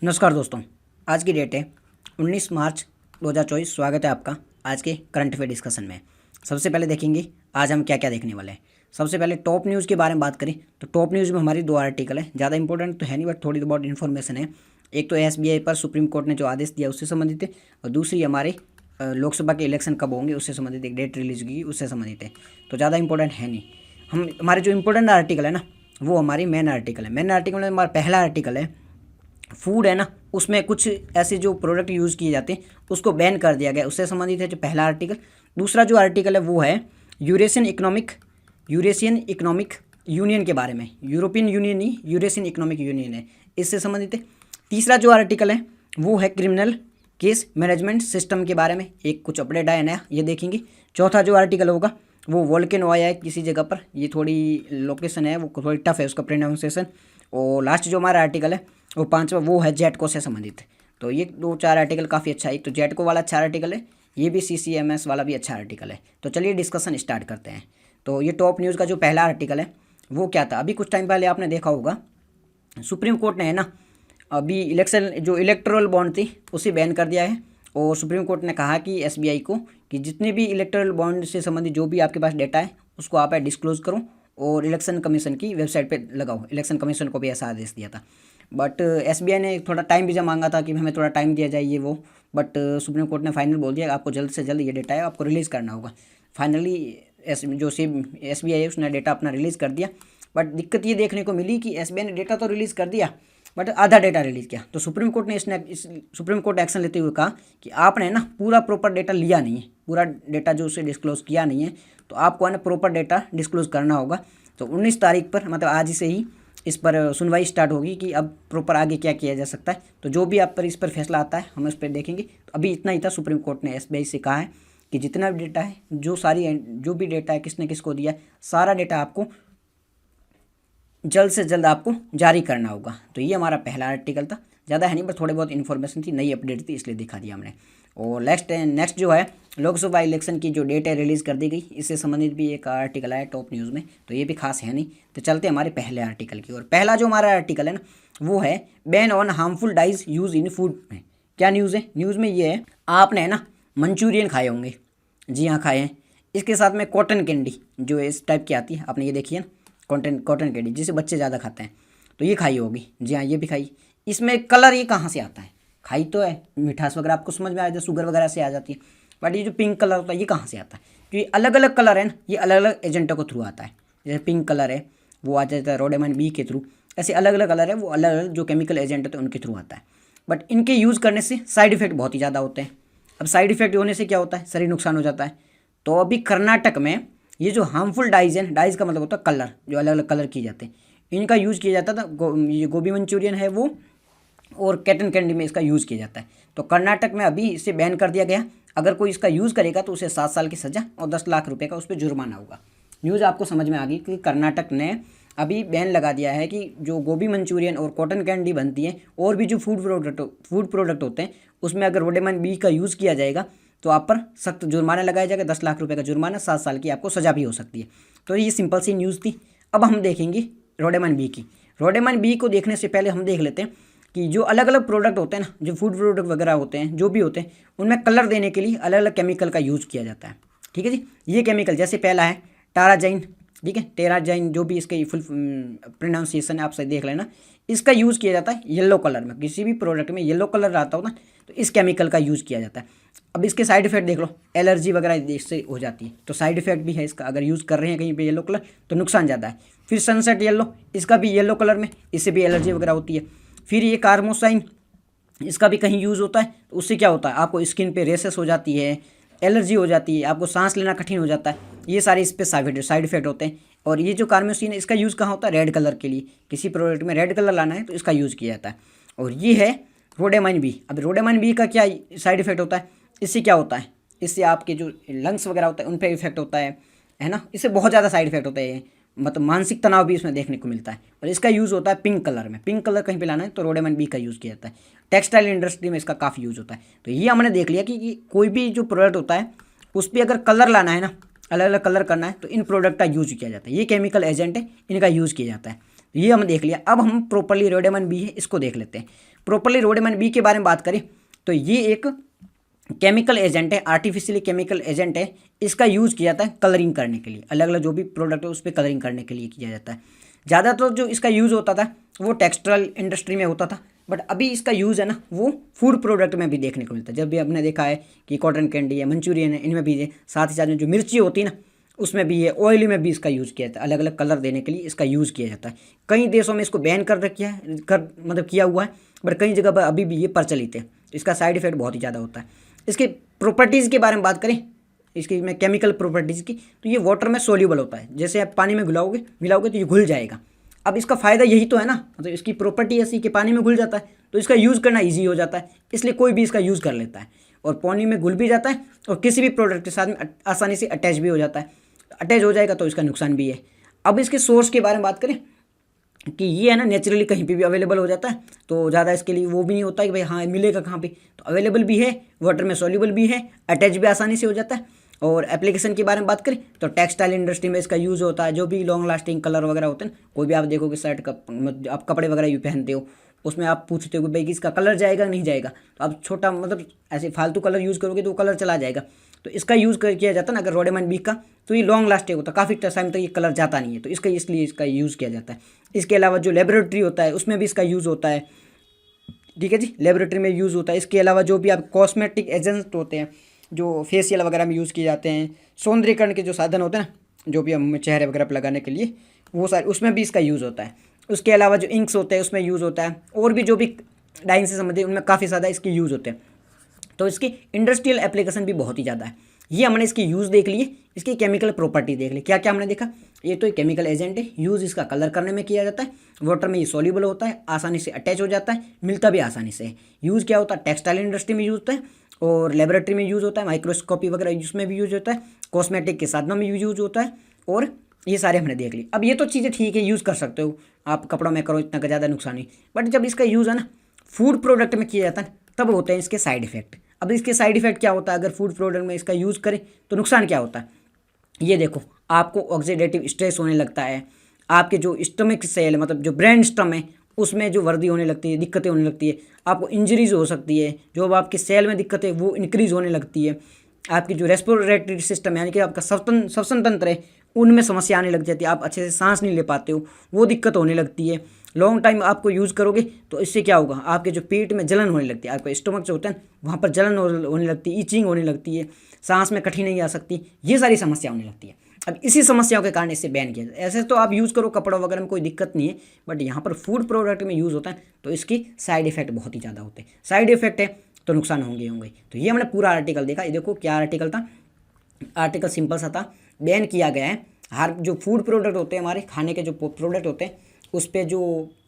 नमस्कार दोस्तों, आज की डेट है 19 मार्च 2024। स्वागत है आपका आज के करंट अफेयर डिस्कशन में। सबसे पहले देखेंगे आज हम क्या क्या देखने वाले हैं। सबसे पहले टॉप न्यूज़ के बारे में बात करें तो टॉप न्यूज़ में हमारी दो आर्टिकल है। ज़्यादा इंपॉर्टेंट तो है नहीं बट थोड़ी बहुत इन्फॉर्मेशन है। एक तो एसबीआई पर सुप्रीम कोर्ट ने जो आदेश दिया उससे संबंधित है, और दूसरी हमारे लोकसभा के इलेक्शन कब होंगे उससे संबंधित एक डेट रिलीज की उससे संबंधित है। तो ज़्यादा इंपॉर्टेंट है नहीं। हमारे जो इंपॉर्टेंट आर्टिकल है ना वो हमारी मेन आर्टिकल है। मेन आर्टिकल में हमारा पहला आर्टिकल है फूड है ना, उसमें कुछ ऐसे जो प्रोडक्ट यूज़ किए जाते हैं उसको बैन कर दिया गया, उससे संबंधित है जो पहला आर्टिकल। दूसरा जो आर्टिकल है वो है यूरेशियन इकोनॉमिक यूनियन के बारे में। यूरोपियन यूनियन नहीं, यूरेशियन इकोनॉमिक यूनियन है, इससे संबंधित है। तीसरा जो आर्टिकल है वो है क्रिमिनल केस मैनेजमेंट सिस्टम के बारे में, एक कुछ अपडेट आया नया, ये देखेंगे। चौथा जो आर्टिकल होगा वो वोल्केनो आया है किसी जगह पर, ये थोड़ी लोकेशन है वो थोड़ी टफ है उसका प्रोनाउंसिएशन। और लास्ट जो हमारा आर्टिकल है वो पांचवा वो है जेटको से संबंधित। तो ये दो चार आर्टिकल काफ़ी अच्छा है। एक तो जेटको वाला अच्छा आर्टिकल है, ये भी सीसीएमएस वाला भी अच्छा आर्टिकल है। तो चलिए डिस्कशन स्टार्ट करते हैं। तो ये टॉप न्यूज़ का जो पहला आर्टिकल है वो क्या था, अभी कुछ टाइम पहले आपने देखा होगा सुप्रीम कोर्ट ने है ना अभी इलेक्शन जो इलेक्टोरल बॉन्ड थी उसे बैन कर दिया है। और सुप्रीम कोर्ट ने कहा कि एसबीआई को कि जितने भी इलेक्टोरल बॉन्ड से संबंधित जो भी आपके पास डेटा है उसको आप डिस्क्लोज करो और इलेक्शन कमीशन की वेबसाइट पे लगाओ। इलेक्शन कमीशन को भी ऐसा आदेश दिया था, बट एसबीआई ने थोड़ा टाइम भी जब मांगा था कि हमें थोड़ा टाइम दिया जाए ये वो, बट सुप्रीम कोर्ट ने फाइनल बोल दिया आपको जल्द से जल्द ये डेटा है आपको रिलीज़ करना होगा। फाइनली जो एसबीआई है उसने डेटा अपना रिलीज़ कर दिया। बट दिक्कत ये देखने को मिली कि एसबीआई ने डेटा तो रिलीज़ कर दिया बट आधा डेटा रिलीज़ किया। तो सुप्रीम कोर्ट ने सुप्रीम कोर्ट एक्शन लेते हुए कहा कि आपने ना पूरा प्रॉपर डेटा लिया नहीं है, पूरा डेटा जो उसे डिस्क्लोज किया नहीं है, तो आपको है ना प्रॉपर डेटा डिस्क्लोज करना होगा। तो 19 तारीख पर मतलब आज से ही इस पर सुनवाई स्टार्ट होगी कि अब प्रॉपर आगे क्या किया जा सकता है। तो जो भी आप पर इस पर फैसला आता है हम उस पर देखेंगे। तो अभी इतना ही था, सुप्रीम कोर्ट ने एसबीआई से कहा है कि जितना भी डेटा है जो भी डेटा है किसने किसको दिया सारा डेटा आपको जल्द से जल्द आपको जारी करना होगा। तो ये हमारा पहला आर्टिकल था, ज़्यादा है नहीं बस थोड़ी बहुत इन्फॉर्मेशन थी, नई अपडेट थी इसलिए दिखा दिया हमने। और नेक्स्ट जो है लोकसभा इलेक्शन की जो डेट है रिलीज़ कर दी गई, इससे संबंधित भी एक आर्टिकल आया टॉप न्यूज़ में, तो ये भी खास है नहीं। तो चलते हमारे पहले आर्टिकल की और पहला जो हमारा आर्टिकल है ना वो है ban on harmful dies use in food में। क्या न्यूज़ है, न्यूज़ में ये है आपने है ना मंचूरियन खाए होंगे, जी हाँ खाए हैं। इसके साथ में कॉटन कैंडी जो इस टाइप की आती है आपने ये देखी है ना, कॉटन कैंडी जिसे बच्चे ज़्यादा खाते हैं, तो ये खाई होगी, जी हाँ ये भी खाई। इसमें कलर ये कहाँ से आता है, खाई तो है मिठास वगैरह आपको समझ में आ जाए, शुगर वगैरह से आ जाती है, बट ये जो पिंक कलर होता है ये कहाँ से आता है, क्योंकि अलग अलग कलर है ना ये अलग अलग एजेंटों के थ्रू आता है। जैसे पिंक कलर है वो आ जाता है रोडेमाइन बी के थ्रू, ऐसे अलग अलग कलर है वो अलग अलग जो केमिकल एजेंट होते हैं उनके थ्रू आता है। बट इनके यूज़ करने से साइड इफेक्ट बहुत ही ज़्यादा होते हैं। अब साइड इफेक्ट होने से क्या होता है, शरीर नुकसान हो जाता है। तो अभी कर्नाटक में ये जो हार्मफुल डाइज है, डाइज का मतलब होता है कलर, जो अलग अलग कलर किए जाते हैं, इनका यूज़ किया जाता था। ये गोभी मंचूरियन है वो और कॉटन कैंडी में इसका यूज़ किया जाता है। तो कर्नाटक में अभी इसे बैन कर दिया गया। अगर कोई इसका यूज़ करेगा तो उसे 7 साल की सज़ा और 10 लाख रुपए का उस पर जुर्माना होगा। न्यूज़ आपको समझ में आ गई कि कर्नाटक ने अभी बैन लगा दिया है कि जो गोभी मंचूरियन और कॉटन कैंडी बनती है और भी जो फूड प्रोडक्ट होते हैं उसमें अगर रोडेमाइन बी का यूज़ किया जाएगा तो आप पर सख्त जुर्माना लगाया जाएगा, 10 लाख रुपए का जुर्माना, 7 साल की आपको सज़ा भी हो सकती है। तो ये सिंपल सी न्यूज़ थी। अब हम देखेंगे रोडेमाइन बी की। रोडेमाइन बी को देखने से पहले हम देख लेते हैं कि जो अलग अलग प्रोडक्ट होते हैं ना, जो फूड प्रोडक्ट वगैरह होते हैं जो भी होते हैं उनमें कलर देने के लिए अलग अलग केमिकल का यूज़ किया जाता है। ठीक है जी, ये केमिकल जैसे पहला है टाराजाइन, ठीक है टेराजाइन, जो भी इसके फुल प्रोनाउंसिएशन है आप सही देख लेना। इसका यूज़ किया जाता है येलो कलर में, किसी भी प्रोडक्ट में येलो कलर रहता हो ना तो इस केमिकल का यूज़ किया जाता है। अब इसके साइड इफेक्ट देख लो, एलर्जी वगैरह इससे हो जाती है, तो साइड इफेक्ट भी है इसका। अगर यूज़ कर रहे हैं कहीं पे येलो कलर तो नुकसान ज़्यादा है। फिर सनसेट येलो, इसका भी येलो कलर में, इससे भी एलर्जी वगैरह होती है। फिर ये कार्मोसाइन, इसका भी कहीं यूज़ होता है तो उससे क्या होता है आपको स्किन पे रेसेस हो जाती है, एलर्जी हो जाती है, आपको सांस लेना कठिन हो जाता है। ये सारे इस पर साइड इफेक्ट होते हैं। और ये जो कार्मोसिन है इसका यूज़ कहाँ होता है, रेड कलर के लिए, किसी प्रोडक्ट में रेड कलर लाना है तो इसका यूज़ किया जाता है। और ये है रोडेमाइन बी। अब रोडेमाइन बी का क्या साइड इफेक्ट होता है, इससे क्या होता है, इससे आपके जो लंग्स वगैरह होता है उन पर इफेक्ट होता है ना, इससे बहुत ज़्यादा साइड इफेक्ट होता है, मतलब मानसिक तनाव भी इसमें देखने को मिलता है। और इसका यूज़ होता है पिंक कलर में, पिंक कलर कहीं पे लाना है तो रोडेमाइन बी का यूज़ किया जाता है। टेक्सटाइल इंडस्ट्री में इसका काफ़ी यूज़ होता है। तो ये हमने देख लिया कि कोई भी जो प्रोडक्ट होता है उस पर अगर कलर लाना है ना, अलग अलग कलर करना है तो इन प्रोडक्ट का यूज़ किया जाता है। ये केमिकल एजेंट है, इनका यूज़ किया जाता है। ये हम देख लिया। अब हम प्रोपरली रोडेमन बी है इसको देख लेते हैं। प्रोपरली रोडेमन बी के बारे में बात करें तो ये एक केमिकल एजेंट है, आर्टिफिशियली केमिकल एजेंट है। इसका यूज़ किया जाता है कलरिंग करने के लिए, अलग अलग जो भी प्रोडक्ट है उस पर कलरिंग करने के लिए किया जाता है। ज़्यादातर जो इसका यूज़ होता था वो टेक्सटाइल इंडस्ट्री में होता था, बट अभी इसका यूज़ है ना वो फूड प्रोडक्ट में भी देखने को मिलता है। जब भी आपने देखा है कि कॉटन कैंडी है, मंचूरियन है, इनमें भी है, साथ ही साथ में जो मिर्ची होती है ना उसमें भी है, ऑयल में भी इसका यूज़ किया जाता है, अलग अलग कलर देने के लिए इसका यूज़ किया जाता है। कई देशों में इसको बैन कर रखा है, मतलब किया हुआ है, बट कई जगह पर अभी भी ये प्रचलित है। इसका साइड इफेक्ट बहुत ही ज़्यादा होता है। इसके प्रॉपर्टीज़ के बारे में बात करें, इसकी मैं केमिकल प्रॉपर्टीज़ की, तो ये वाटर में सोल्यूबल होता है। जैसे आप पानी में मिलाओगे तो ये घुल जाएगा। अब इसका फ़ायदा यही तो है ना, मतलब इसकी प्रॉपर्टी ऐसी कि पानी में घुल जाता है तो इसका यूज़ करना ईजी हो जाता है, इसलिए कोई भी इसका यूज़ कर लेता है। और पानी में घुल भी जाता है और किसी भी प्रोडक्ट के साथ में आसानी से अटैच भी हो जाता है। अटैच हो जाएगा तो इसका नुकसान भी है। अब इसके सोर्स के बारे में बात करें कि ये है ना नेचुरली कहीं पे भी अवेलेबल हो जाता है, तो ज़्यादा इसके लिए वो भी नहीं होता कि भाई हाँ मिलेगा कहाँ पे, तो अवेलेबल भी है, वाटर में सॉल्युबल भी है, अटैच भी आसानी से हो जाता है। और एप्लीकेशन के बारे में बात करें तो टेक्सटाइल इंडस्ट्री में इसका यूज़ होता है। जो भी लॉन्ग लास्टिंग कलर वगैरह होते हैं, कोई भी आप देखोगे शर्ट का, आप कपड़े वगैरह भी पहनते हो, उसमें आप पूछते हो कि भाई इसका कलर जाएगा नहीं जाएगा, तो आप छोटा मतलब ऐसे फालतू कलर यूज़ करोगे तो वो कलर चला जाएगा। तो इसका यूज़ किया जाता है ना अगर रोडेमन बी का, तो ये लॉन्ग लास्टिंग होता है, काफ़ी टाइम तक ये कलर जाता नहीं है, तो इसलिए इसका यूज़ किया जाता है। इसके अलावा जो लेबोरेटरी होता है उसमें भी इसका यूज़ होता है, ठीक है जी, लेबोरेटरी में यूज़ होता है। इसके अलावा जो भी आप कॉस्मेटिक एजेंट होते हैं जो फेशियल वगैरह में यूज़ किए जाते हैं, सौंदर्यीकरण के जो साधन होते हैं ना जो भी हम चेहरे वगैरह पर लगाने के लिए, वो सारे उसमें भी इसका यूज़ होता है। उसके अलावा जो इंक्स होते हैं उसमें यूज़ होता है, और भी जो भी डाइंग से संबंधित उनमें काफ़ी ज़्यादा इसके यूज़ होते हैं। तो इसकी इंडस्ट्रियल एप्लीकेशन भी बहुत ही ज़्यादा है। ये हमने इसकी यूज़ देख लिए, इसकी केमिकल प्रॉपर्टी देख ली। क्या क्या हमने देखा, ये तो एक केमिकल एजेंट है, यूज़ इसका कलर करने में किया जाता है, वाटर में ये सॉल्युबल होता है, आसानी से अटैच हो जाता है, मिलता भी आसानी से है। यूज़ क्या होता है, टेक्सटाइल इंडस्ट्री में यूज़ होता है, और लेबोरेटरी में यूज़ होता है, माइक्रोस्कोपी वगैरह उसमें भी यूज़ होता है, कॉस्मेटिक के साधनों में यूज़ होता है, और ये सारे हमने देख ली। अब ये तो चीज़ें ठीक है, यूज़ कर सकते हो आप, कपड़ों में करो, इतना ज़्यादा नुकसान नहीं। बट जब इसका यूज़ है ना फूड प्रोडक्ट में किया जाता है तब होते हैं इसके साइड इफेक्ट। अब इसके साइड इफेक्ट क्या होता है, अगर फूड प्रोडक्ट में इसका यूज़ करें तो नुकसान क्या होता है, ये देखो, आपको ऑक्सीडेटिव स्ट्रेस होने लगता है, आपके जो स्टमक सेल मतलब जो ब्रेन स्टम है उसमें जो वर्दी होने लगती है, दिक्कतें होने लगती है, आपको इंजरीज हो सकती है, जो अब आपके सेल में दिक्कत है वो इंक्रीज होने लगती है, आपकी जो रेस्पिरेटरी सिस्टम यानी कि आपका श्वसन तंत्र है उनमें समस्या आने लग जाती है, आप अच्छे से सांस नहीं ले पाते हो, वो दिक्कत होने लगती है। लॉन्ग टाइम आपको यूज़ करोगे तो इससे क्या होगा, आपके जो पेट में जलन होने लगती है, आपका स्टमक जो होता है वहाँ पर जलन होने लगती है, ईचिंग होने लगती है, सांस में कठिनाई आ सकती है, ये सारी समस्या होने लगती है। अब इसी समस्याओं के कारण इससे बैन किया जाता है। ऐसे तो आप यूज़ करो कपड़ा वगैरह में कोई दिक्कत नहीं है, बट यहाँ पर फूड प्रोडक्ट में यूज़ होता है तो इसकी साइड इफेक्ट बहुत ही ज़्यादा होते हैं। साइड इफेक्ट है तो नुकसान होंगे होंगे। तो ये हमने पूरा आर्टिकल देखा। ये देखो क्या आर्टिकल था, आर्टिकल सिंपल सा था, बैन किया गया है हर जो फूड प्रोडक्ट होते हैं, हमारे खाने के जो प्रोडक्ट होते हैं उस पर जो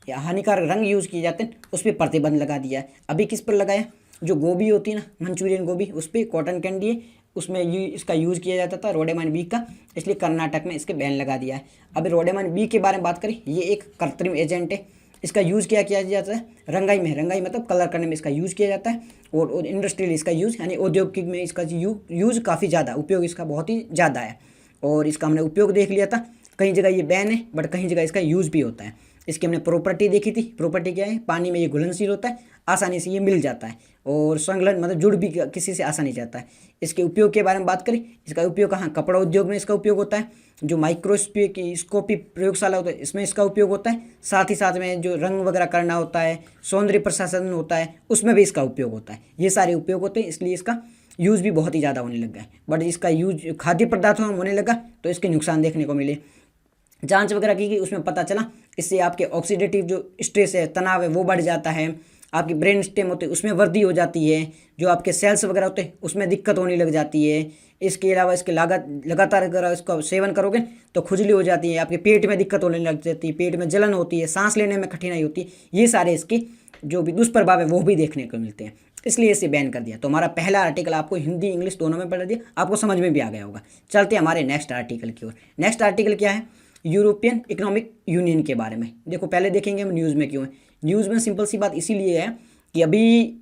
हानिकारक रंग यूज़ किए जाते हैं उस पर प्रतिबंध लगा दिया है। अभी किस पर लगाया, जो गोभी होती है ना, मंचूरियन गोभी, उस पर कॉटन कैंडी है उसमें इसका यूज़ किया जाता था रोडेमन बी का, इसलिए कर्नाटक में इसके बैन लगा दिया है। अभी रोडेमन बी के बारे में बात करें, ये एक कृत्रिम एजेंट है, इसका यूज़ किया जाता है रंगाई में, रंगाई मतलब कलर करने में इसका यूज़ किया जाता है, और इंडस्ट्रियल इसका यूज़ यानी औद्योगिक में इसका यूज़ काफ़ी ज़्यादा, उपयोग इसका बहुत ही ज़्यादा है। और इसका हमने उपयोग देख लिया था, कई जगह ये बैन है बट कहीं जगह इसका यूज़ भी होता है। इसकी हमने प्रॉपर्टी देखी थी, प्रॉपर्टी क्या है, पानी में ये घुलनशील होता है, आसानी से ये मिल जाता है, और संलग्न मतलब जुड़ भी किसी से आसानी जाता है। इसके उपयोग के बारे में बात करें, इसका उपयोग कहाँ, कपड़ा उद्योग में इसका उपयोग होता है, जो माइक्रोस्कोपी प्रयोगशाला होता है इसमें इसका उपयोग होता है, साथ ही साथ में जो रंग वगैरह करना होता है, सौंदर्य प्रशासन होता है उसमें भी इसका उपयोग होता है। ये सारे उपयोग होते हैं, इसलिए इसका यूज़ भी बहुत ही ज़्यादा होने लग गया है। बट इसका यूज खाद्य पदार्थों में होने लगा तो इसके नुकसान देखने को मिले। जांच वगैरह की गई, उसमें पता चला इससे आपके ऑक्सीडेटिव जो स्ट्रेस है, तनाव है, वो बढ़ जाता है, आपकी ब्रेन स्टेम होते हैं उसमें वृद्धि हो जाती है, जो आपके सेल्स वगैरह होते हैं उसमें दिक्कत होने लग जाती है। इसके अलावा इसके लगातार अगर इसका सेवन करोगे तो खुजली हो जाती है, आपके पेट में दिक्कत होने लग जाती है, पेट में जलन होती है, सांस लेने में कठिनाई होती है, ये सारे इसके जो भी दुष्प्रभाव है वो भी देखने को मिलते हैं, इसलिए इसे बैन कर दिया। तो हमारा पहला आर्टिकल आपको हिंदी इंग्लिश दोनों में पढ़ दिया, आपको समझ में भी आ गया होगा। चलते हैं हमारे नेक्स्ट आर्टिकल की ओर। नेक्स्ट आर्टिकल क्या है, यूरोपियन इकोनॉमिक यूनियन के बारे में। देखो पहले देखेंगे हम न्यूज़ में क्यों है। न्यूज़ में सिंपल सी बात इसीलिए है कि अभी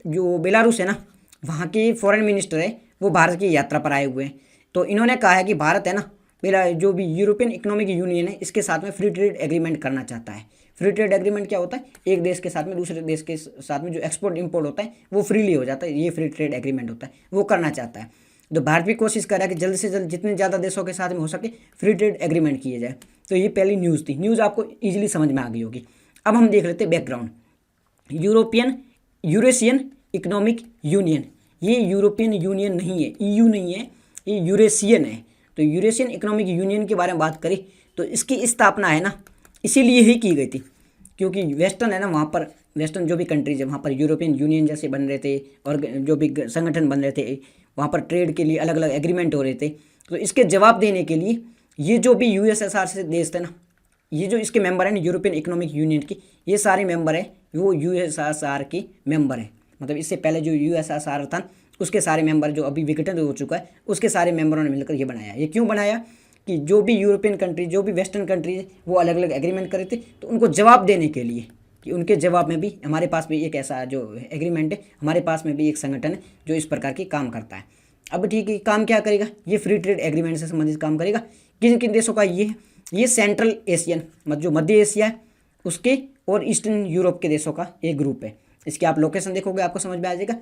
जो बेलारूस है ना, वहाँ के फॉरेन मिनिस्टर है वो भारत की यात्रा पर आए हुए हैं। तो इन्होंने कहा है कि भारत है ना पहला जो भी यूरोपियन इकोनॉमिक यूनियन है इसके साथ में फ्री ट्रेड एग्रीमेंट करना चाहता है। फ्री ट्रेड एग्रीमेंट क्या होता है, एक देश के साथ में दूसरे देश के साथ में जो एक्सपोर्ट इंपोर्ट होता है वो फ्रीली हो जाता है, ये फ्री ट्रेड एग्रीमेंट होता है, वो करना चाहता है। तो भारत भी कोशिश कर रहा है कि जल्द से जल्द जितने ज़्यादा देशों के साथ में हो सके फ्री ट्रेड एग्रीमेंट किए जाए। तो ये पहली न्यूज़ थी, न्यूज़ आपको ईजिली समझ में आ गई होगी। अब हम देख लेते हैं बैकग्राउंड। यूरेशियन इकोनॉमिक यूनियन, ये यूरोपियन यूनियन नहीं है, ईयू नहीं है, ये यूरेशियन है। तो यूरेशियन इकोनॉमिक यूनियन के बारे में बात करें तो इसकी स्थापना है ना इसीलिए ही की गई थी, क्योंकि वेस्टर्न है ना, वहाँ पर वेस्टर्न जो भी कंट्रीज है वहाँ पर यूरोपियन यूनियन जैसे बन रहे थे और जो भी संगठन बन रहे थे वहाँ पर ट्रेड के लिए अलग अलग एग्रीमेंट हो रहे थे। तो इसके जवाब देने के लिए ये जो भी यूएसएसआर से देश थे ना, ये जो इसके मेंबर हैं यूरोपियन इकोनॉमिक यूनियन की, ये सारे मेंबर हैं वो यूएसएसआर के मेंबर हैं। मतलब इससे पहले जो यूएसएसआर था उसके सारे मेंबर जो अभी विघटन हो चुका है उसके सारे मेंबरों ने मिलकर ये बनाया। ये क्यों बनाया कि जो भी यूरोपियन कंट्री जो भी वेस्टर्न कंट्रीज वो अलग अलग एग्रीमेंट करे थे, तो उनको जवाब देने के लिए कि उनके जवाब में भी हमारे पास भी एक ऐसा जो एग्रीमेंट है, हमारे पास में भी एक संगठन है जो इस प्रकार की काम करता है। अब ठीक है, काम क्या करेगा, ये फ्री ट्रेड एग्रीमेंट से संबंधित काम करेगा। किन किन देशों का ये है, ये सेंट्रल एशियन मतलब जो मध्य एशिया है उसके और ईस्टर्न यूरोप के देशों का एक ग्रुप है। इसके आप लोकेशन देखोगे आपको समझ में आ जाएगा।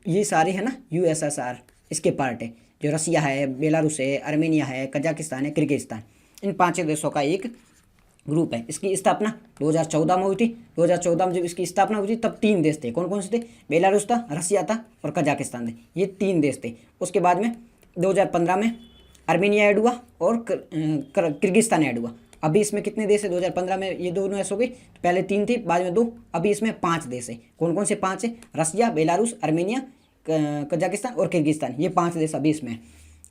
ये सारे है ना यूएसएसआर इसके पार्ट है, जो रसिया है, बेलारूस है, अर्मेनिया है, कजाकिस्तान है, किर्गिस्तान, इन 5 देशों का एक ग्रुप है। इसकी स्थापना 2014 में हुई थी। 2014 में जब इसकी स्थापना हुई थी तब 3 देश थे। कौन कौन से थे, बेलारूस था, रसिया था और कजाकिस्तान थे, ये 3 देश थे। उसके बाद में 2015 में अर्मेनिया ऐड हुआ और किर्गिस्तान ऐड हुआ। अभी इसमें कितने देश है, 2015 में ये दोनों ऐसे हो गए, तो पहले 3 थे बाद में 2, अभी इसमें 5 देश है। कौन कौन से 5 है, रसिया, बेलारूस, अर्मेनिया, कजाकिस्तान और किर्गिस्तान, ये 5 देश अभी इसमें।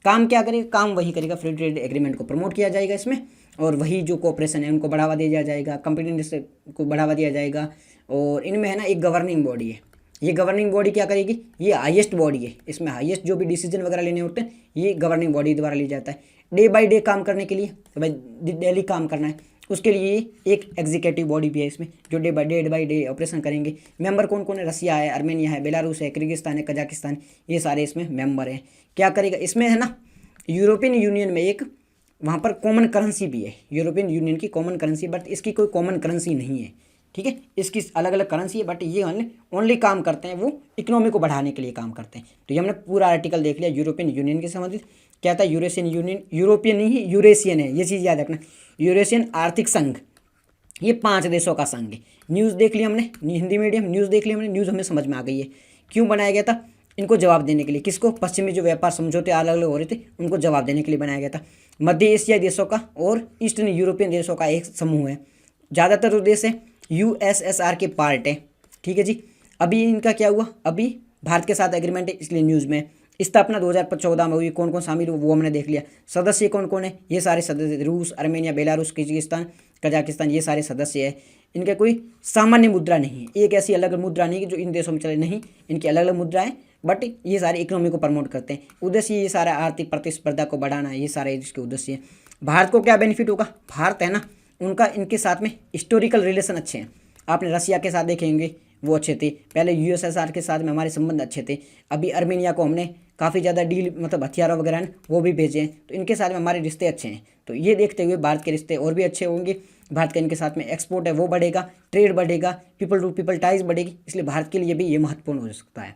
काम क्या करेगा, काम वही करेगा, फ्री ट्रेड एग्रीमेंट को प्रमोट किया जाएगा इसमें, और वही जो कोऑपरेशन है उनको बढ़ावा दिया जाएगा, कंपनी को बढ़ावा दिया जाएगा। और इनमें है ना एक गवर्निंग बॉडी है। ये गवर्निंग बॉडी क्या करेगी, ये हाईएस्ट बॉडी है, इसमें हाईएस्ट जो भी डिसीजन वगैरह लेने होते हैं ये गवर्निंग बॉडी द्वारा लिया जाता है। डे बाय डे काम करने के लिए, तो भाई डेली काम करना है, उसके लिए एक एग्जीक्यूटिव बॉडी भी है इसमें जो डे बाय डे ऑपरेशन करेंगे। मेंबर कौन कौन है, रसिया है, अर्मेनिया है, बेलारूस है, किर्गिस्तान है, कजाकिस्तान, ये सारे इसमें मेंबर हैं। क्या करेगा, इसमें है ना यूरोपियन यूनियन में एक वहाँ पर कॉमन करेंसी भी है, यूरोपियन यूनियन की कॉमन करेंसी, बट इसकी कोई कॉमन करेंसी नहीं है, ठीक है, इसकी अलग अलग करेंसी है, बट ये ओनली काम करते हैं वो इकोनॉमी को बढ़ाने के लिए काम करते हैं। तो ये हमने पूरा आर्टिकल देख लिया यूरोपियन यूनियन के संबंधित। क्या था, यूरेशियन यूनियन, यूरोपियन नहीं यूरेशियन है, ये चीज़ याद रखना, यूरेशियन आर्थिक संघ, ये 5 देशों का संघ है। न्यूज़ देख ली हमने, हिंदी मीडियम न्यूज़ देख ली हमने, न्यूज़ हमें समझ में आ गई है क्यों बनाया गया था, इनको जवाब देने के लिए। किसको, पश्चिमी जो व्यापार समझौते अलग अलग हो रहे थे उनको जवाब देने के लिए बनाया गया था। मध्य एशियाई देशों का और ईस्टर्न यूरोपियन देशों का एक समूह है। ज़्यादातर जो देश है यूएसएसआर के पार्ट है, ठीक है जी। अभी इनका क्या हुआ, अभी भारत के साथ एग्रीमेंट है इसलिए न्यूज़ में। स्थापना 2014 में हुई, कौन कौन शामिल हुआ वो हमने देख लिया। सदस्य कौन कौन है, ये सारे सदस्य रूस, अर्मेनिया, बेलारूस, किर्गिस्तान, कजाकिस्तान, ये सारे सदस्य है। इनके कोई सामान्य मुद्रा नहीं है, एक ऐसी अलग मुद्रा नहीं है जो इन देशों में चले, नहीं, इनकी अलग अलग मुद्रा है, बट ये सारे इकोनॉमी को प्रमोट करते हैं। उद्देश्य ये सारा आर्थिक प्रतिस्पर्धा को बढ़ाना, ये सारे इसके उद्देश्य हैं। भारत को क्या बेनिफिट होगा, भारत है ना उनका इनके साथ में हिस्टोरिकल रिलेशन अच्छे हैं। आपने रसिया के साथ देखेंगे वो अच्छे थे, पहले यूएसएसआर के साथ में हमारे संबंध अच्छे थे, अभी अर्मेनिया को हमने काफ़ी ज़्यादा डील मतलब हथियारों वगैरह हैं वो भी भेजे हैं, तो इनके साथ में हमारे रिश्ते अच्छे हैं। तो ये देखते हुए भारत के रिश्ते और भी अच्छे होंगे, भारत का इनके साथ में एक्सपोर्ट है वो बढ़ेगा, ट्रेड बढ़ेगा, पीपल टू पीपल टाइज बढ़ेगी, इसलिए भारत के लिए भी ये महत्वपूर्ण हो सकता है।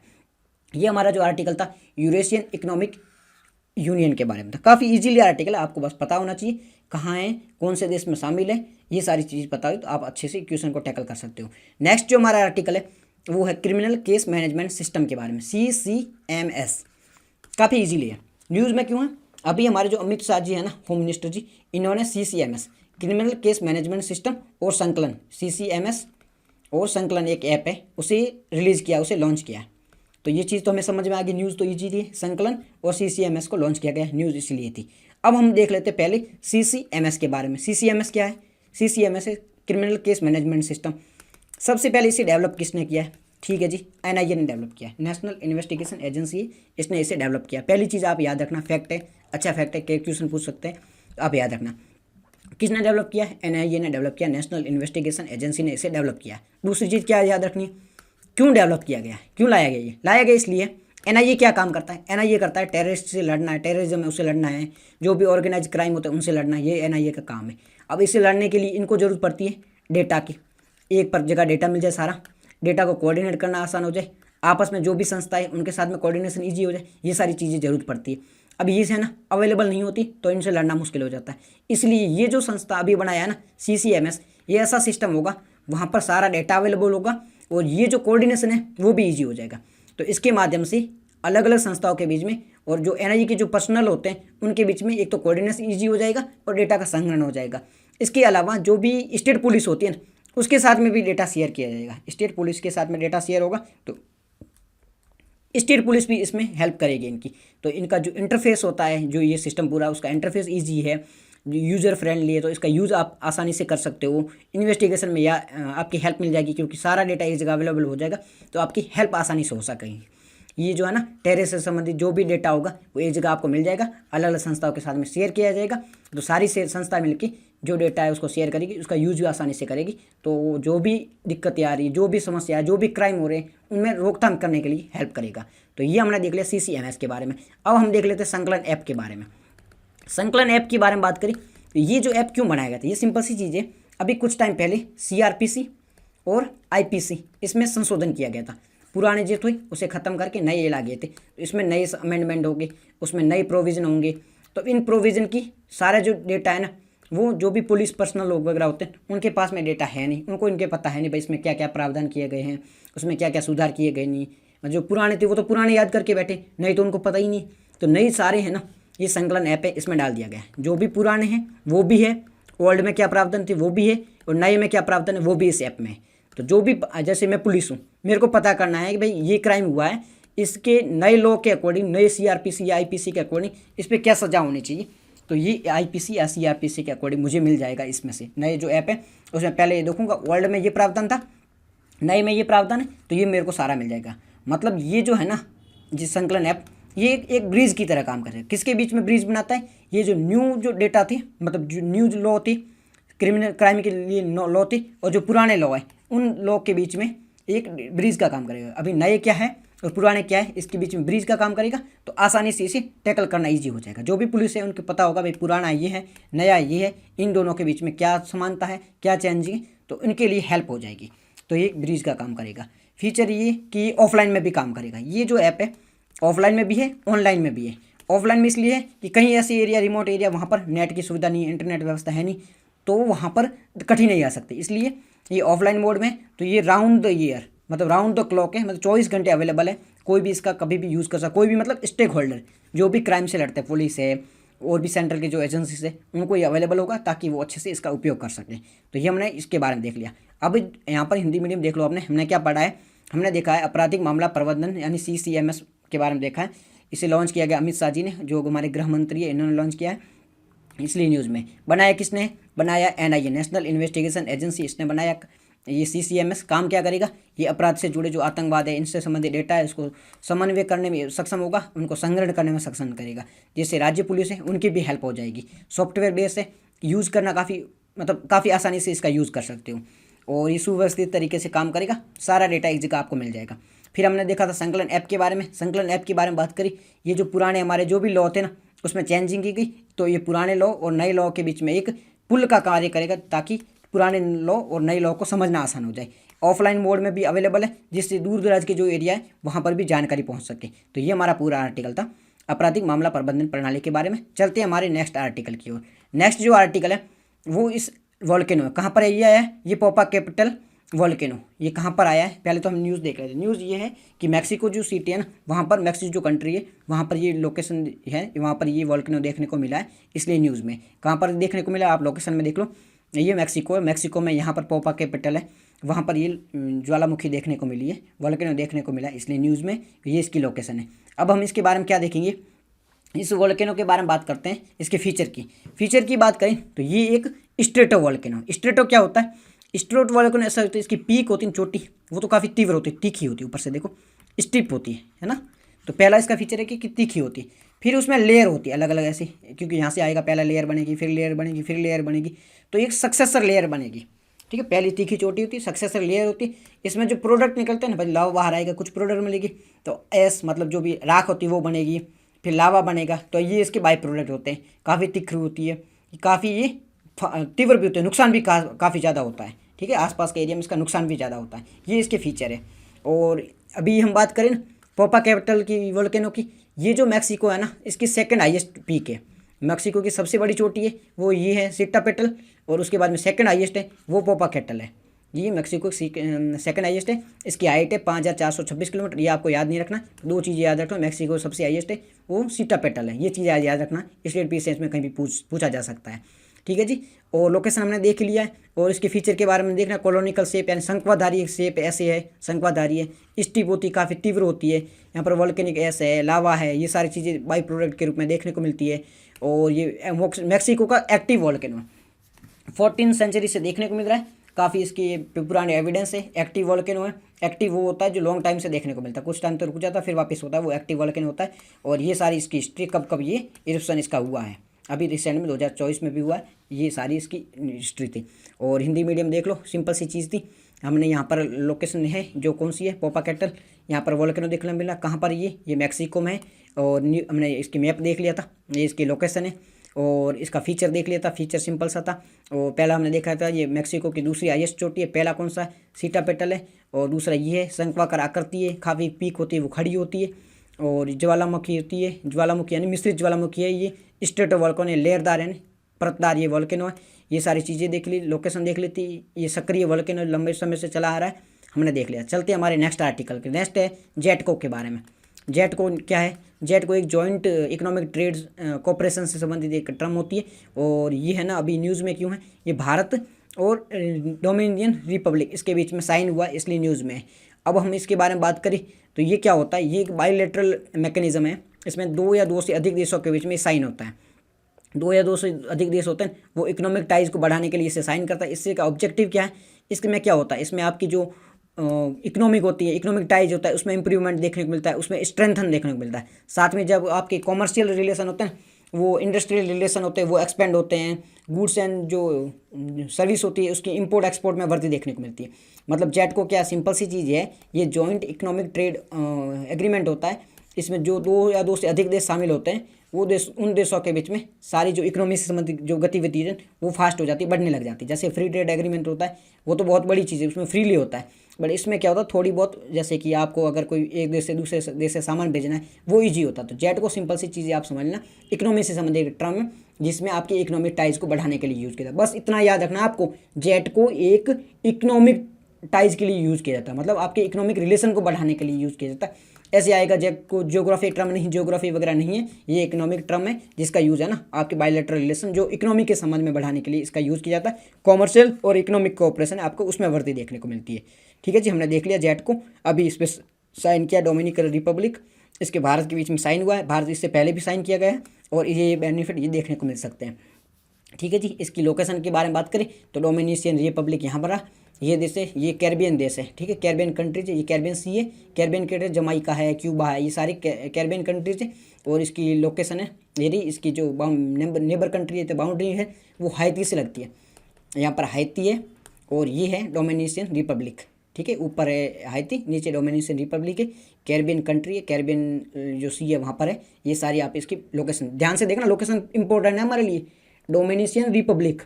ये हमारा जो आर्टिकल था यूरेशियन इकोनॉमिक यूनियन के बारे में था, काफ़ी इजीली आर्टिकल है, आपको बस पता होना चाहिए कहाँ है, कौन से देश में शामिल है, ये सारी चीज़ पता हो तो आप अच्छे से क्वेश्चन को टैकल कर सकते हो। नेक्स्ट जो हमारा आर्टिकल है वो है क्रिमिनल केस मैनेजमेंट सिस्टम के बारे में, CCMS, काफ़ी इजीली है। न्यूज़ में क्यों है, अभी हमारे जो अमित शाह जी है ना होम मिनिस्टर जी, इन्होंने CCMS criminal case management system और संकलन, CCMS और संकलन एक ऐप है उसे रिलीज़ किया, उसे लॉन्च किया। तो ये चीज़ तो हमें समझ में आ गई, न्यूज़ तो इजी थी, संकलन और CCMS को लॉन्च किया गया, न्यूज़ इसलिए थी। अब हम देख लेते पहले CCMS के बारे में। CCMS क्या है, CCMS है क्रिमिनल केस मैनेजमेंट सिस्टम। सबसे पहले इसे डेवलप किसने किया है, ठीक है जी, NIA ने डेवलप किया है, नेशनल इन्वेस्टिगेशन एजेंसी, इसने इसे डेवलप किया। पहली चीज़ आप याद रखना, फैक्ट है, अच्छा फैक्ट है, क्वेश्चन पूछ सकते हैं, तो आप याद रखना किसने डेवलप किया है, NIA ने डेवलप किया, नेशनल इन्वेस्टिगेशन एजेंसी ने इसे डेवलप किया। दूसरी चीज़ क्या याद रखनी है, क्यों डेवलप किया गया, क्यों लाया गया, ये लाया गया इसलिए एनआईए क्या काम करता है? एनआईए करता है टेररिस्ट से लड़ना है, टेररिज्म है उससे लड़ना है, जो भी ऑर्गेनाइज क्राइम होता है उनसे लड़ना है, ये एनआईए का काम है। अब इससे लड़ने के लिए इनको जरूरत पड़ती है डेटा की, एक पर जगह डेटा मिल जाए, सारा डेटा को कोऑर्डिनेट करना आसान हो जाए, आपस में जो भी संस्था है उनके साथ में कोऑर्डिनेशन ईजी हो जाए, ये सारी चीज़ें जरूरत पड़ती है। अब ये है ना अवेलेबल नहीं होती तो इनसे लड़ना मुश्किल हो जाता है। इसलिए ये जो संस्था अभी बनाया है ना CCMS, ये ऐसा सिस्टम होगा वहाँ पर सारा डेटा अवेलेबल होगा और ये जो कोऑर्डिनेशन है वो भी ईजी हो जाएगा। तो इसके माध्यम से अलग अलग संस्थाओं के बीच में और जो एनआईए के जो पर्सनल होते हैं उनके बीच में एक तो कोऑर्डिनेशन ईजी हो जाएगा और डेटा का संग्रहण हो जाएगा। इसके अलावा जो भी स्टेट पुलिस होती है ना उसके साथ में भी डेटा शेयर किया जाएगा, स्टेट पुलिस के साथ में डेटा शेयर होगा तो स्टेट पुलिस भी इसमें हेल्प करेगी इनकी। तो इनका जो इंटरफेस होता है, जो ये सिस्टम पूरा उसका इंटरफेस ईजी है, यूज़र फ्रेंडली है, तो इसका यूज़ आप आसानी से कर सकते हो इन्वेस्टिगेशन में, या आपकी हेल्प मिल जाएगी क्योंकि सारा डेटा एक जगह अवेलेबल हो जाएगा तो आपकी हेल्प आसानी से हो सकेगी। ये जो है ना टेररिस्ट से संबंधित जो भी डेटा होगा वो एक जगह आपको मिल जाएगा, अलग अलग संस्थाओं के साथ में शेयर किया जाएगा, तो सारी संस्था मिलकर जो डेटा है उसको शेयर करेगी, उसका यूज भी आसानी से करेगी। तो जो भी दिक्कतें आ रही है, जो भी समस्या है, जो भी क्राइम हो रहे हैं उनमें रोकथाम करने के लिए हेल्प करेगा। तो ये हमने देख लिया CCMS के बारे में। अब हम देख लेते हैं संकलन ऐप के बारे में। संकलन ऐप के बारे में बात करें तो ये जो ऐप क्यों बनाया गया था, ये सिंपल सी चीज़ है। अभी कुछ टाइम पहले CRPC और IPC इसमें संशोधन किया गया था, पुराने जो थे उसे ख़त्म करके नए ला गए थे, तो इसमें नए अमेंडमेंट होंगे, उसमें नए प्रोविज़न होंगे। तो इन प्रोविज़न की सारा जो डेटा है ना वो जो भी पुलिस पर्सनल लोग वगैरह होते हैं उनके पास में डेटा है नहीं, उनको इनके पता है नहीं भाई इसमें क्या क्या प्रावधान किए गए हैं, उसमें क्या क्या सुधार किए गए नहीं। जो पुराने थे वो तो पुराने याद करके बैठे, नहीं तो उनको पता ही नहीं। तो नई सारे हैं ना ये संकलन ऐप है, इसमें डाल दिया गया है, जो भी पुराने हैं वो भी है, ओल्ड में क्या प्रावधान थे वो भी है, और नए में क्या प्रावधान है वो भी इस ऐप में है। तो जो भी, जैसे मैं पुलिस हूँ, मेरे को पता करना है कि भाई ये क्राइम हुआ है, इसके नए लॉ के अकॉर्डिंग, नए CRPC या IPC के अकॉर्डिंग इस पर क्या सज़ा होनी चाहिए, तो ये IPC या CRPC के अकॉर्डिंग मुझे मिल जाएगा इसमें से। नए जो ऐप है उसमें पहले ये देखूंगा ओल्ड में ये प्रावधान था, नए में ये प्रावधान है, तो ये मेरे को सारा मिल जाएगा। मतलब ये जो है ना जिस संकलन ऐप, ये एक ब्रिज की तरह काम कर रहा है। किसके बीच में ब्रिज बनाता है, ये जो न्यू जो डेटा थी, मतलब जो न्यू लॉ थी, क्रिमिनल क्राइम के लिए लॉ थी, और जो पुराने लॉ है उन लॉ के बीच में एक ब्रिज का काम करेगा। अभी नए क्या है और पुराने क्या है इसके बीच में ब्रिज का काम करेगा, तो आसानी से इसे टैकल करना ईजी हो जाएगा। जो भी पुलिस है उनको पता होगा भाई पुराना ये है, नया ये है, इन दोनों के बीच में क्या समानता है, क्या चेंजिंग है, तो इनके लिए हेल्प हो जाएगी। तो ये ब्रिज का काम करेगा। फीचर ये कि ऑफलाइन में भी काम करेगा। ये जो ऐप है ऑफलाइन में भी है, ऑनलाइन में भी है। ऑफलाइन में इसलिए है कि कहीं ऐसी एरिया, रिमोट एरिया, वहाँ पर नेट की सुविधा नहीं है, इंटरनेट व्यवस्था है नहीं, तो वहाँ पर कठिनाई आ सकती है, इसलिए ये ऑफलाइन मोड में। तो ये राउंड द ईयर, मतलब राउंड द क्लॉक है, मतलब 24 घंटे अवेलेबल है, कोई भी इसका कभी भी यूज़ कर सकता, कोई भी मतलब स्टेक होल्डर जो भी क्राइम से लड़ते हैं, पुलिस है और भी सेंट्रल के जो एजेंसीज है, उनको ये अवेलेबल होगा ताकि वो अच्छे से इसका उपयोग कर सकें। तो ये हमने इसके बारे में देख लिया। अब यहाँ पर हिंदी मीडियम देख लो आपने, हमने क्या पढ़ा है, हमने देखा है आपराधिक मामला प्रबंधन यानी CCMS के बारे में देखा है। इसे लॉन्च किया गया अमित शाह जी ने, जो हमारे गृह मंत्री है, इन्होंने लॉन्च किया है। इसलिए न्यूज़ में बनाया किसने, बनाया NIA, नेशनल इन्वेस्टिगेशन एजेंसी, इसने बनाया। ये CCMS काम क्या करेगा, ये अपराध से जुड़े जो आतंकवाद है इनसे संबंधित डेटा है उसको समन्वय करने में सक्षम होगा, उनको संग्रहण करने में सक्षम करेगा। जैसे राज्य पुलिस है उनकी भी हेल्प हो जाएगी। सॉफ्टवेयर बेस है, यूज़ करना काफ़ी आसानी से इसका यूज़ कर सकते हो, और ये सुव्यवस्थित तरीके से काम करेगा, सारा डेटा एक जगह आपको मिल जाएगा। फिर हमने देखा था संकलन ऐप के बारे में। संकलन ऐप के बारे में बात करी, ये जो पुराने हमारे जो भी लॉ थे ना उसमें चेंजिंग की गई, तो ये पुराने लॉ और नए लॉ के बीच में एक पुल का कार्य करेगा ताकि पुराने लॉ और नए लॉ को समझना आसान हो जाए। ऑफलाइन मोड में भी अवेलेबल है, जिससे दूर दराज के जो एरिया है वहाँ पर भी जानकारी पहुँच सके। तो ये हमारा पूरा आर्टिकल था आपराधिक मामला प्रबंधन प्रणाली के बारे में। चलते हैं हमारे नेक्स्ट आर्टिकल की ओर। नेक्स्ट जो आर्टिकल है वो इस वॉल्केनो है, कहाँ पर ये आया है, ये पोपाकेपिटल वॉल्केनो, ये कहाँ पर आया है। पहले तो हम न्यूज़ देख रहे थे। न्यूज़ ये है कि मैक्सिको जो सिटी है ना, वहाँ पर मैक्सिको जो कंट्री है वहाँ पर ये लोकेशन है, वहाँ पर ये वॉल्केनो देखने को मिला है। इसलिए न्यूज़ में कहाँ पर देखने को मिला, आप लोकेशन में देख लो, ये मैक्सिको है। मैक्सिको में यहाँ पर पोपाकेपिटल है, वहाँ पर ये ज्वालामुखी देखने को मिली है, वॉल्केनो देखने को मिला है, इसलिए न्यूज़ में ये इसकी लोकेशन है। अब हम इसके बारे में क्या देखेंगे, इस वॉल्केनो के बारे में बात करते हैं। इसके फीचर की बात करें तो ये एक स्ट्रेटो वॉल्केनो। स्ट्रेटो क्या होता है, स्ट्रेटो वॉल्केनो ऐसा होता है, इसकी पीक होती है चोटी, वो तो काफ़ी तीव्र होती है, तीखी होती है, ऊपर से देखो स्टिप होती है ना। तो पहला इसका फीचर है कि तीखी होती है, फिर उसमें लेयर होती है अलग अलग ऐसे, क्योंकि यहाँ से आएगा पहला लेयर बनेगी, फिर लेयर बनेगी, फिर लेयर बनेगी, तो एक सक्सेसर लेयर बनेगी। ठीक है। पहली तीखी चोटी होती है, सक्सेसर लेयर होती है, इसमें जो प्रोडक्ट निकलते हैं ना भाई, लावा बाहर आएगा, कुछ प्रोडक्ट मिलेगी, तो एस मतलब जो भी राख होती है वो बनेगी, फिर लावा बनेगा, तो ये इसके बाई प्रोडक्ट होते हैं। काफ़ी तिखी होती है, काफ़ी ये तीव्र भी होते हैं, नुकसान भी काफ़ी ज़्यादा होता है, ठीक है। आसपास के एरिया में इसका नुकसान भी ज़्यादा होता है, ये इसके फीचर है। और अभी हम बात करें ना पोपाकेटल की, वोल्केनो की, ये जो मैक्सिको है ना, इसकी सेकंड हाईएस्ट पीक है। मैक्सिको की सबसे बड़ी चोटी है वो ये है सिटापेटल, और उसके बाद में सेकंड हाईएस्ट है वो पोपाकेटल है। ये मैक्सिको सेकंड हाईएस्ट है, इसकी हाइट है 5426 किलोमीटर। ये आपको याद नहीं रखना, दो चीज़ें याद रखना, मैक्सिको सबसे हाईएस्ट है वो सिटापेटल है, ये चीज़ याद रखना, इसलिए पीसीएस में कहीं भी पूछा जा सकता है, ठीक है जी। और लोकेशन हमने देख लिया है, और इसके फीचर के बारे में देखना, कॉलोनिकल शेप यानी शंक्वाधारी शेप ऐसे है, शंक्वाधारी है, स्टीप होती है, काफ़ी तीव्र होती है, यहाँ पर वोल्केनिक ऐस है, लावा है, ये सारी चीज़ें बाई प्रोडक्ट के रूप में देखने को मिलती है। और ये मैक्सिको का एक्टिव वोल्केनो 14वीं सेंचुरी से देखने को मिल रहा है, काफ़ी इसकी पुराने एविडेंस है। एक्टिव वोल्केनो है, एक्टिव वो होता है जो लॉन्ग टाइम से देखने को मिलता है, कुछ टाइम तो रुक जाता है फिर वापस होता है, वो एक्टिव वोल्केनो होता है। और ये सारी इसकी हिस्ट्री कब कब ये इरप्शन इसका हुआ है, अभी रिसेंट में 2024 में भी हुआ है, ये सारी इसकी हिस्ट्री थी। और हिंदी मीडियम देख लो, सिंपल सी चीज़ थी। हमने यहाँ पर लोकेशन है जो कौन सी है, पोपाकेटल, यहाँ पर वोल्केनो देखने मिला, कहाँ पर ये मैक्सिको में है। और हमने इसकी मैप देख लिया था, ये इसकी लोकेशन है, और इसका फीचर देख लिया था, फीचर सिंपल सा था। और पहला हमने देखा था ये मैक्सिको की दूसरी हाईएस्ट चोटी है, पहला कौन सा है, सिटापेटल है, और दूसरा ये है, शंक्वाकार आकृति है, काफ़ी पीक होती है, वो खड़ी होती है, और ज्वालामुखी होती है, ज्वालामुखी यानी मिश्रित ज्वालामुखी है, ये स्ट्रेटो वोल्केनो, लेयरदार है, परतदार ये वोल्केनो है। ये सारी चीज़ें देख ली, लोकेशन देख लेती, ये सक्रिय वोल्केनो लंबे समय से चला आ रहा है, हमने देख लिया। चलते हैं हमारे नेक्स्ट आर्टिकल के, नेक्स्ट है जेटको के बारे में। जेटको क्या है, जेटको एक जॉइंट इकोनॉमिक ट्रेड कोऑपरेशन से संबंधित एक टर्म होती है, और ये है ना अभी न्यूज़ में क्यों है, ये भारत और डोमिनियन रिपब्लिक इसके बीच में साइन हुआ, इसलिए न्यूज़ में है। अब हम इसके बारे में बात करें तो ये क्या होता है, ये एक बायलैटरल मैकेनिज्म है, इसमें दो या दो से अधिक देशों के बीच में साइन होता है, दो या दो से अधिक देश होते हैं, वो इकोनॉमिक टाइज को बढ़ाने के लिए इसे साइन करता है। इससे का ऑब्जेक्टिव क्या है, इसमें क्या होता है, इसमें आपकी जो इकोनॉमिक होती है, इकोनॉमिक टाइज होता है, उसमें इंप्रूवमेंट देखने को मिलता है, उसमें स्ट्रेंथन देखने को मिलता है। साथ में जब आपके कॉमर्शियल रिलेशन होते हैं, वो इंडस्ट्रियल रिलेशन होते हैं, वो एक्सपेंड होते हैं, गुड्स एंड जो सर्विस होती है उसकी इंपोर्ट एक्सपोर्ट में वृद्धि देखने को मिलती है। मतलब जेट को क्या सिंपल सी चीज़ है, ये जॉइंट इकोनॉमिक ट्रेड एग्रीमेंट होता है, इसमें जो दो या दो से अधिक देश शामिल होते हैं, वो देश उन देशों के बीच में सारी जो इकोनॉमी से संबंधित जो गतिविधि है वो फास्ट हो जाती है, बढ़ने लग जाती है। जैसे फ्री ट्रेड एग्रीमेंट होता है, वो तो बहुत बड़ी चीज़ है, उसमें फ्रीली होता है, बट इसमें क्या होता है थोड़ी बहुत, जैसे कि आपको अगर कोई एक देश से दूसरे देश से सामान भेजना है वो ईजी होता है। तो जेट को सिंपल सी चीज़ें आप समझ लेना, इकोनॉमी से संबंधित एक टर्म है जिसमें आपकी इकोनॉमिक टाइज को बढ़ाने के लिए यूज़ किया जाता है। बस इतना याद रखना आपको, जेट को एक इकोनॉमिक टाइज के लिए यूज़ किया जाता है, मतलब आपके इकोनॉमिक रिलेशन को बढ़ाने के लिए यूज़ किया जाता है। ऐसे आएगा जेट को ज्योग्राफी टर्म नहीं, ज्योग्राफी वगैरह नहीं है, ये इकोनॉमिक टर्म है जिसका यूज़ है ना आपके बायलैटरल रिलेशन जो इकोनॉमी के संबंध में बढ़ाने के लिए इसका यूज़ किया जाता है। कॉमर्शियल और इकोनॉमिक कोऑपरेशन आपको उसमें वृद्धि देखने को मिलती है। ठीक है जी, हमने देख लिया जेट को। अभी इस पर साइन किया डोमिनिकन रिपब्लिक, इसके भारत के बीच में साइन हुआ है, भारत इससे पहले भी साइन किया गया है, और ये बेनिफिट ये देखने को मिल सकते हैं। ठीक है जी, इसकी लोकेशन के बारे में बात करें तो डोमिनिशियन रिपब्लिक यहाँ पर रहा, ये देश है, ये कैरिबियन देश है। ठीक है, कैरिबियन कंट्रीज है, ये कैरिबियन सी है, कैरिबियन कंट्री जमाइका है, क्यूबा है, ये सारी कैरिबियन कंट्रीज है। और इसकी लोकेशन है यदि इसकी जो नेबर कंट्री है तो बाउंड्री है वो हैती से लगती है, यहाँ पर हैती है, और ये है डोमिनिशियन रिपब्लिक। ठीक है, ऊपर है हैती, नीचे डोमिनिशियन रिपब्लिक है, कैरिबियन कंट्री है, कैरिबियन जो सी है वहाँ पर है। ये सारी आप इसकी लोकेशन ध्यान से देखना, लोकेशन इंपॉर्टेंट है हमारे लिए। डोमिनिशियन रिपब्लिक,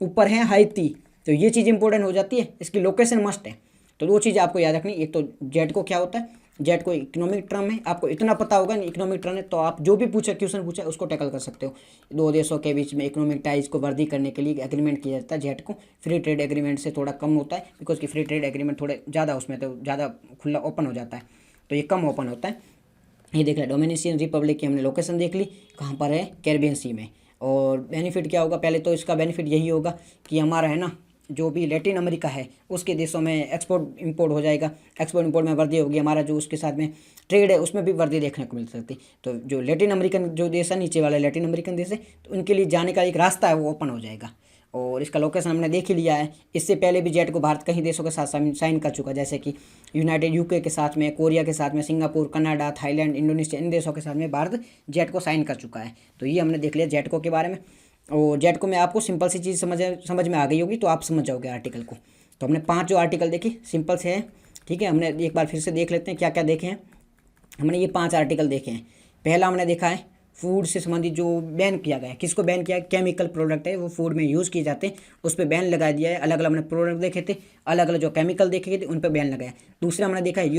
ऊपर है हैती, तो ये चीज़ इंपॉर्टेंट हो जाती है, इसकी लोकेशन मस्ट है। तो दो चीज़ें आपको याद रखनी, एक तो जेट को क्या होता है, जेट को इकोनॉमिक टर्म है, आपको इतना पता होगा ना इकोनॉमिक टर्म है तो आप जो भी क्वेश्चन पूछा उसको टैकल कर सकते हो। दो देशों के बीच में इकोनॉमिक टाइज को वृद्धि करने के लिए एग्रीमेंट किया जाता है जेट को। फ्री ट्रेड एग्रीमेंट से थोड़ा कम होता है, बिकॉज की फ्री ट्रेड एग्रीमेंट थोड़े ज़्यादा उसमें तो ज़्यादा खुला ओपन हो जाता है, तो ये कम ओपन होता है। ये देख लिया डोमिनिशियन रिपब्लिक की हमने लोकेशन देख ली, कहाँ पर है, कैरिबियन सी में। और बेनिफिट क्या होगा, पहले तो इसका बेनिफिट यही होगा कि हमारा है ना जो भी लैटिन अमेरिका है उसके देशों में एक्सपोर्ट इंपोर्ट हो जाएगा, एक्सपोर्ट इंपोर्ट में वृद्धि होगी, हमारा जो उसके साथ में ट्रेड है उसमें भी वृद्धि देखने को मिल सकती है। तो जो लैटिन अमेरिकन जो देश है, नीचे वाला लैटिन अमेरिकन देश है, तो उनके लिए जाने का एक रास्ता है वो ओपन हो जाएगा। और इसका लोकेशन हमने देख ही लिया है, इससे पहले भी जेट को भारत कई देशों के साथ साइन कर चुका है, जैसे कि यूनाइटेड यूके के साथ में, कोरिया के साथ में, सिंगापुर, कनाडा, थाईलैंड, इंडोनेशिया, इन देशों के साथ में भारत जेट को साइन कर चुका है। तो ये हमने देख लिया जेट को के बारे में। और जेट को मैं आपको सिंपल सी चीज़ समझ में आ गई होगी, तो आप समझ जाओगे आर्टिकल को। तो हमने 5 जो आर्टिकल देखे सिंपल से हैं, ठीक है। हमने एक बार फिर से देख लेते हैं क्या क्या देखे हैं। हमने ये 5 आर्टिकल देखे हैं। पहला हमने देखा है फूड से संबंधित जो बैन किया गया है, किसको बैन किया है, केमिकल प्रोडक्ट है वो फूड में यूज़ किए जाते हैं, उस पर बैन लगा दिया है। अलग अलग हमने प्रोडक्ट देखे थे, अलग अलग जो केमिकल देखे थे उन पर बैन लगाया। दूसरा हमने देखा है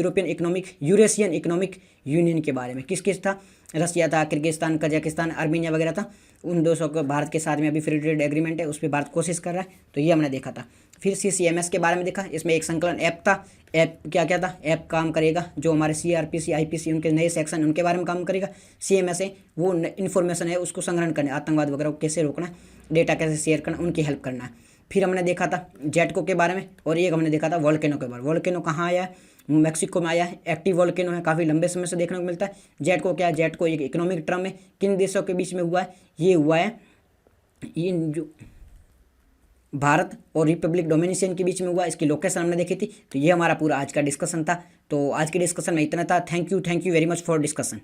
यूरेशियन इकोनॉमिक यूनियन के बारे में, किस किस था, रसिया था, किर्गिस्तान, कजाकिस्तान, आर्मीनिया वगैरह था। उन 200 को भारत के साथ में अभी फ्री ट्रेड एग्रीमेंट है, उस पर भारत कोशिश कर रहा है, तो ये हमने देखा था। फिर CCMS के बारे में देखा, इसमें एक संकलन ऐप था। ऐप क्या क्या था, ऐप काम करेगा जो हमारे CRPC IPC उनके नए सेक्शन उनके बारे में काम करेगा। CMS है वो इन्फॉर्मेशन है उसको संग्रहण करना, आतंकवाद वगैरह को कैसे रोकना, डेटा कैसे शेयर करना, उनकी हेल्प करना है। फिर हमने देखा था जेटको के बारे में, और एक हमने देखा था वोल्केनो के बारे में। वोल्केनो कहाँ आया है, मैक्सिको में आया है, एक्टिव वोल्केनो है, काफ़ी लंबे समय से देखने को मिलता है। जेटको क्या है, जेटको एक इकोनॉमिक टर्म है, किन देशों के बीच में हुआ है, ये हुआ है इन जो भारत और रिपब्लिक डोमिनियन के बीच में हुआ। इसकी लोकेशन हमने देखी थी। तो ये हमारा पूरा आज का डिस्कशन था। तो आज के डिस्कशन में इतना था। Thank you very much for discussion.